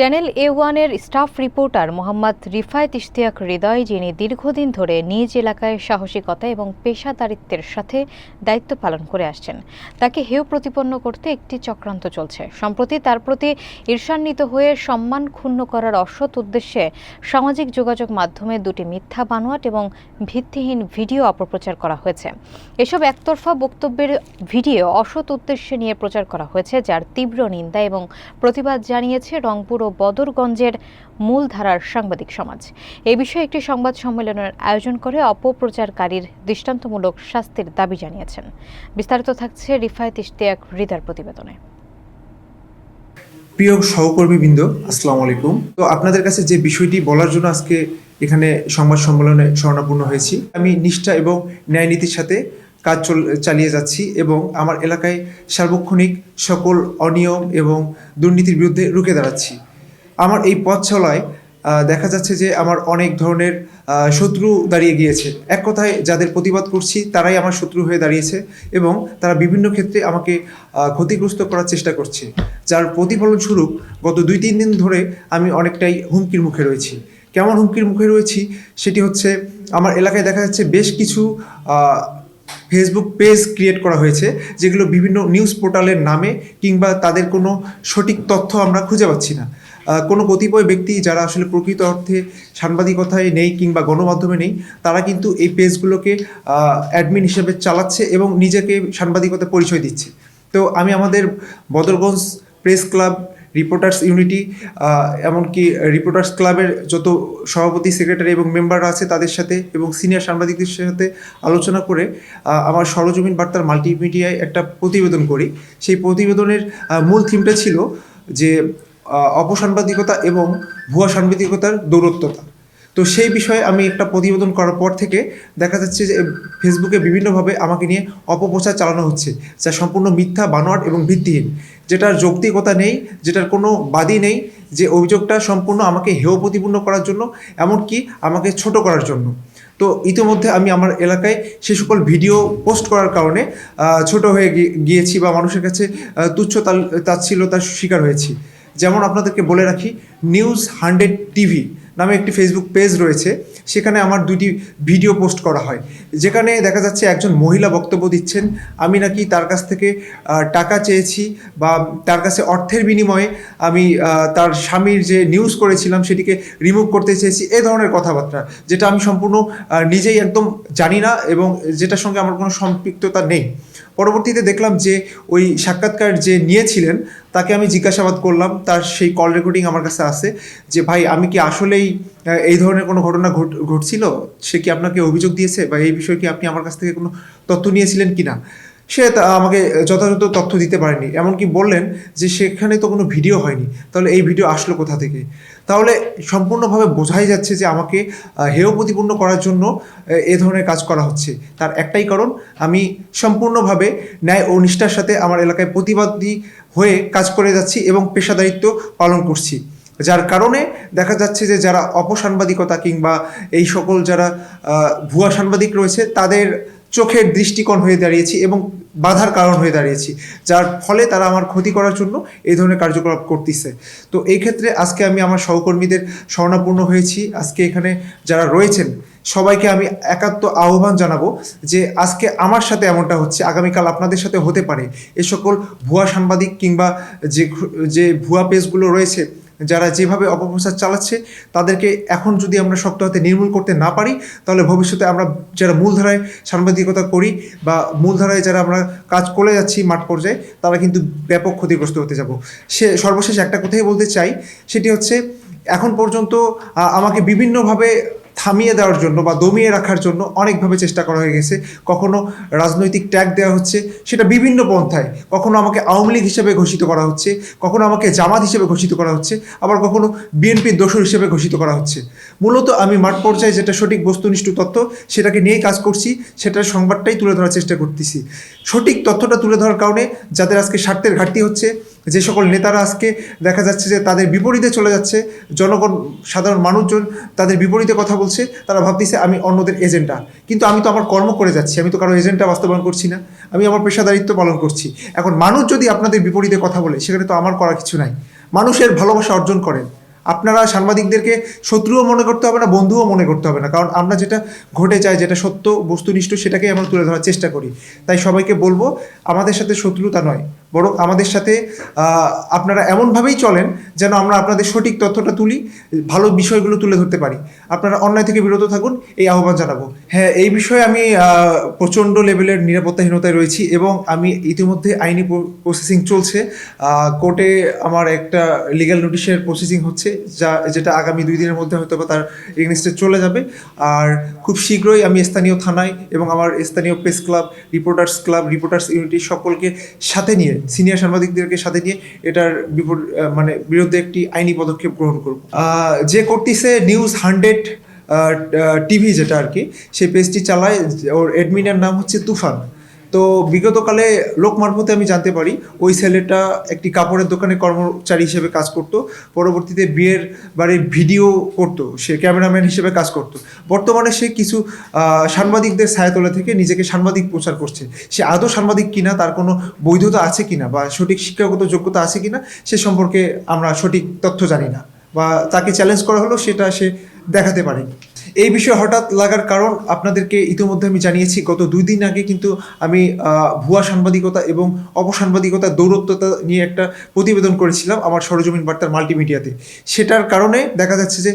Channel A1-এর staff reporter Mohammad Rifayet Ishtiaq Hriday, যিনি দীর্ঘদিন ধরে নিজ এলাকায় সাহসিকতা এবং পেশাদারিত্বের সাথে দায়িত্ব পালন করে আসছেন, তাকে হেয় প্রতিপন্ন করতে একটি চক্রান্ত চলছে। সম্প্রতি তার প্রতি ঈর্ষান্বিত হয়ে সম্মান ক্ষুণ্ণ করার অসৎ উদ্দেশ্যে সামাজিক যোগাযোগ মাধ্যমে দুটি মিথ্যা বানোয়াট এবং ভিত্তিহীন ভিডিও অপপ্রচার করা হয়েছে। এসব একতরফা বক্তব্যের ভিডিও অসৎ উদ্দেশ্যে নিয়ে প্রচার করা হয়েছে, যার তীব্র নিন্দা এবং প্রতিবাদ জানিয়েছে রংপুর ও বদরগঞ্জের মূলধারার সাংবাদিক সমাজ। এ বিষয়ে একটি সংবাদ সম্মেলনের আয়োজন করে অপপ্রচারকারীর দৃষ্টান্তমূলক শাস্তির দাবি জানিয়েছেন। বিস্তারিত থাকছে রিফায়েত ইশতিয়াক হৃদয়ের প্রতিবেদনে। প্রিয় সহকর্মীবৃন্দ, আসসালামু আলাইকুম। তো আপনাদের কাছে যে বিষয়টি বলার জন্য আজকে এখানে সংবাদ সম্মেলনে শরণাপন্ন হয়েছি, আমি নিষ্ঠা এবং ন্যায়নীতির সাথে কাজ চালিয়ে যাচ্ছি এবং আমার এলাকায় সার্বক্ষণিক সকল অনিয়ম এবং দুর্নীতির বিরুদ্ধে রুখে দাঁড়াচ্ছি। আমার এই পথ চলায় দেখা যাচ্ছে যে আমার অনেক ধরনের শত্রু দাঁড়িয়ে গিয়েছে। এক কথায় যাদের প্রতিবাদ করছি তারাই আমার শত্রু হয়ে দাঁড়িয়েছে এবং তারা বিভিন্ন ক্ষেত্রে আমাকে ক্ষতিগ্রস্ত করার চেষ্টা করছে, যার প্রতিফলনস্বরূপ গত 2-3 দিন ধরে আমি অনেকটাই হুমকির মুখে রয়েছি। কেমন হুমকির মুখে রয়েছি সেটি হচ্ছে, আমার এলাকায় দেখা যাচ্ছে বেশ কিছু ফেসবুক পেজ ক্রিয়েট করা হয়েছে, যেগুলো বিভিন্ন নিউজ পোর্টালের নামে কিংবা তাদের কোনো সঠিক তথ্য আমরা খুঁজে পাচ্ছি না। কোনো কতিপয় ব্যক্তি যারা আসলে প্রকৃত অর্থে সাংবাদিকতায় নেই কিংবা গণমাধ্যমে নেই, তারা কিন্তু এই পেজগুলোকে অ্যাডমিন হিসেবে চালাচ্ছে এবং নিজেকে সাংবাদিকতা পরিচয় দিচ্ছে। তো আমি আমাদের Badarganj press club, reporters unity, এমনকি রিপোর্টার্স ক্লাবের যত সভাপতি, সেক্রেটারি এবং মেম্বাররা আছে তাদের সাথে এবং সিনিয়র সাংবাদিকদের সাথে আলোচনা করে আমার সরজমিন বার্তার মাল্টিমিডিয়ায় একটা প্রতিবেদন করি। সেই প্রতিবেদনের মূল থিমটা ছিল যে অপসাংবাদিকতা এবং ভুয়া সাংবাদিকতার দৌরত্বতা। তো সেই বিষয়ে আমি একটা প্রতিবেদন করার পর থেকে দেখা যাচ্ছে যে ফেসবুকে বিভিন্নভাবে আমাকে নিয়ে অপপ্রচার চালানো হচ্ছে, যা সম্পূর্ণ মিথ্যা, বানোয়াট এবং ভিত্তিহীন, যেটার যৌক্তিকতা নেই, যেটার কোনো বাদই নেই। যে অভিযোগটা সম্পূর্ণ আমাকে হেয় প্রতিপন্ন করার জন্য, এমনকি আমাকে ছোট করার জন্য। তো ইতিমধ্যে আমি আমার এলাকায় সে সকল ভিডিও পোস্ট করার কারণে ছোট হয়ে গিয়েছি বা মানুষের কাছে তুচ্ছ তাচ্ছিল্যতার শিকার হয়েছি। যেমন আপনাদেরকে বলে রাখি, নিউজ 100 টিভি নামে একটি ফেসবুক পেজ রয়েছে, সেখানে আমার 2টি ভিডিও পোস্ট করা হয়, যেখানে দেখা যাচ্ছে একজন মহিলা বক্তব্য দিচ্ছেন আমি নাকি তার কাছ থেকে টাকা চেয়েছি বা তার কাছে অর্থের বিনিময়ে আমি তার স্বামীর যে নিউজ করেছিলাম সেটিকে রিমুভ করতে চেয়েছি, এ ধরনের কথাবার্তা, যেটা আমি সম্পূর্ণ নিজেই একদম জানি না এবং যেটার সঙ্গে আমার কোনো সম্পৃক্ততা নেই। পরবর্তীতে দেখলাম যে ওই সাক্ষাৎকার যে নিয়েছিলেন তাকে আমি জিজ্ঞাসাবাদ করলাম, তার সেই কল রেকর্ডিং আমার কাছে আছে, যে ভাই আমি কি আসলেই এই ধরনের কোনো ঘটনা ঘটছিল, সে কি আপনাকে অভিযোগ দিয়েছে বা এই বিষয়ে কি আপনি আমার কাছ থেকে কোনো তথ্য নিয়েছিলেন কি না। সে আমাকে যথাযথ তথ্য দিতে পারেনি, এমনকি বললেন যে সেখানে তো কোনো ভিডিও হয়নি, তাহলে এই ভিডিও আসলো কোথা থেকে। তাহলে সম্পূর্ণভাবে বোঝাই যাচ্ছে যে আমাকে হেয় প্রতিপন্ন করার জন্য এ ধরনের কাজ করা হচ্ছে। তার একটাই কারণ, আমি সম্পূর্ণভাবে ন্যায় ও নিষ্ঠার সাথে আমার এলাকায় প্রতিবাদী হয়ে কাজ করে যাচ্ছি এবং পেশাদারিত্ব পালন করছি, যার কারণে দেখা যাচ্ছে যে যারা অপসাংবাদিকতা কিংবা এই সকল যারা ভুয়া সাংবাদিক রয়েছে তাদের চোখের দৃষ্টিকোণ হয়ে দাঁড়িয়েছি এবং বাধার কারণ হয়ে দাঁড়িয়েছি, যার ফলে তারা আমার ক্ষতি করার জন্য এই ধরনের কার্যকলাপ করতেছে। তো এই ক্ষেত্রে আজকে আমি আমার সহকর্মীদের শরণাপন্ন হয়েছি। আজকে এখানে যারা রয়েছেন সবাইকে আমি একাত্ম আহ্বান জানাবো যে আজকে আমার সাথে এমনটা হচ্ছে, আগামীকাল আপনাদের সাথে হতে পারে। এ সকল ভুয়া সাংবাদিক কিংবা যে ভুয়া পেজগুলো রয়েছে, যারা যেভাবে অপপ্রচার চালাচ্ছে, তাদেরকে এখন যদি আমরা শক্ত হাতে নির্মূল করতে না পারি, তাহলে ভবিষ্যতে আমরা যারা মূলধারায় সাংবাদিকতা করি বা মূলধারায় যারা আমরা কাজ করে যাচ্ছি মাঠ পর্যায়ে, তারা কিন্তু ব্যাপক ক্ষতিগ্রস্ত হতে যাব। সর্বশেষ একটা কথাই বলতে চাই, সেটি হচ্ছে এখন পর্যন্ত আমাকে বিভিন্নভাবে থামিয়ে দেওয়ার জন্য বা দমিয়ে রাখার জন্য অনেকভাবে চেষ্টা করা হয়ে গেছে। কখনো রাজনৈতিক ট্যাগ দেওয়া হচ্ছে, সেটা বিভিন্ন পন্থায়। কখনো আমাকে আওয়ামী লীগ হিসেবে ঘোষিত করা হচ্ছে, কখনো আমাকে জামাত হিসেবে ঘোষিত করা হচ্ছে, আবার কখনো বিএনপির দোসর হিসেবে ঘোষিত করা হচ্ছে। মূলত আমি মাঠ পর্যায়ে যেটা সঠিক বস্তুনিষ্ঠ তথ্য, সেটাকে নিয়েই কাজ করছি, সেটার সংবাদটাই তুলে ধরার চেষ্টা করতেছি। সঠিক তথ্যটা তুলে ধরার কারণে যাদের আজকে স্বার্থের ঘাটতি হচ্ছে, যে সকল নেতারা আজকে দেখা যাচ্ছে যে তাদের বিপরীতে চলে যাচ্ছে, জনগণ, সাধারণ মানুষজন তাদের বিপরীতে কথা বলছে, তারা ভাবতেছে আমি অন্যদের এজেন্ডা। কিন্তু আমি তো আমার কর্ম করে যাচ্ছি, আমি তো কারো এজেন্ডা বাস্তবায়ন করছি না, আমি আমার পেশাদারিত্ব পালন করছি। এখন মানুষ যদি আপনাদের বিপরীতে কথা বলে, সেখানে তো আমার করার কিছু নাই। মানুষের ভালোবাসা অর্জন করেন। আপনারা সাংবাদিকদেরকে শত্রুও মনে করতে হবে না, বন্ধুও মনে করতে হবে না, কারণ আমরা যেটা ঘটে যায়, যেটা সত্য বস্তুনিষ্ঠ, সেটাকেই আমরা তুলে ধরার চেষ্টা করি। তাই সবাইকে বলবো, আমাদের সাথে শত্রুতা নয়, বরং আমাদের সাথে আপনারা এমনভাবেই চলেন যেন আমরা আপনাদের সঠিক তথ্যটা তুলি, ভালো বিষয়গুলো তুলে ধরতে পারি। আপনারা অন্যায় থেকে বিরত থাকুন, এই আহ্বান জানাবো। হ্যাঁ, এই বিষয়ে আমি প্রচণ্ড লেভেলের নিরাপত্তাহীনতায় রয়েছি এবং আমি ইতিমধ্যে আইনি প্রসেসিং চলছে। কোর্টে আমার একটা লিগ্যাল নোটিশের প্রসেসিং হচ্ছে, যেটা আগামী 2 দিনের মধ্যে হয়তো বা তার এগেনস্টে চলে যাবে। আর খুব শীঘ্রই আমি স্থানীয় থানায় এবং আমার স্থানীয় প্রেস ক্লাব, রিপোর্টার্স ইউনিটি সকলকে সাথে নিয়ে, সিনিয়র সাংবাদিকদেরকে সাথে নিয়ে এটার বিরুদ্ধে একটি আইনি পদক্ষেপ গ্রহণ করব। যে করতেছে নিউজ 100 টিভি, যেটা আর কি, সেই পেজটি চালায়, ওর অ্যাডমিনের নাম হচ্ছে তুফান। তো বিগতকালে লোক মারফতে আমি জানতে পারি ওই ছেলেটা একটি কাপড়ের দোকানে কর্মচারী হিসেবে কাজ করত, পরবর্তীতে বিয়ের বাড়ির ভিডিও করতো, সে ক্যামেরাম্যান হিসেবে কাজ করত। বর্তমানে সে কিছু সাংবাদিকদের ছায়াতলে থেকে নিজেকে সাংবাদিক প্রচার করছে। সে আদৌ সাংবাদিক কিনা, তার কোনো বৈধতা আছে কিনা বা সঠিক শিক্ষাগত যোগ্যতা আছে কিনা, সে সম্পর্কে আমরা সঠিক তথ্য জানি না, বা তাকে চ্যালেঞ্জ করা হলো সেটা সে দেখাতে পারেনি। এই বিষয়ে হঠাৎ লাগার কারণ আপনাদেরকে ইতিমধ্যে আমি জানিয়েছি। গত 2 দিন আগে কিন্তু আমি ভুয়া সাংবাদিকতা এবং অপসাংবাদিকতা, দৌরত্বতা নিয়ে একটা প্রতিবেদন করেছিলাম আমার সরেজমিন বার্তার মাল্টিমিডিয়াতে। সেটার কারণে দেখা যাচ্ছে যে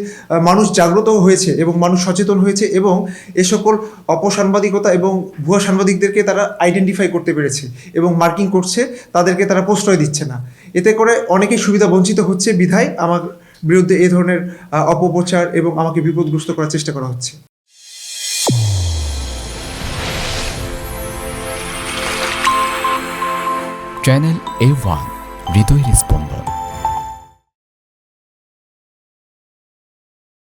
মানুষ জাগ্রত হয়েছে এবং মানুষ সচেতন হয়েছে এবং এ সকল অপসাংবাদিকতা এবং ভুয়া সাংবাদিকদেরকে তারা আইডেন্টিফাই করতে পেরেছে এবং মার্কিং করছে, তাদেরকে তারা প্রশ্রয় দিচ্ছে না। এতে করে অনেকেই সুবিধা বঞ্চিত হচ্ছে, বিধায় আমার বিরুদ্ধে এই ধরনের অপপ্রচার এবং আমাকে বিপদগ্রস্ত করার চেষ্টা করা হচ্ছে। চ্যানেল A1 হৃদয়ের স্পন্দন।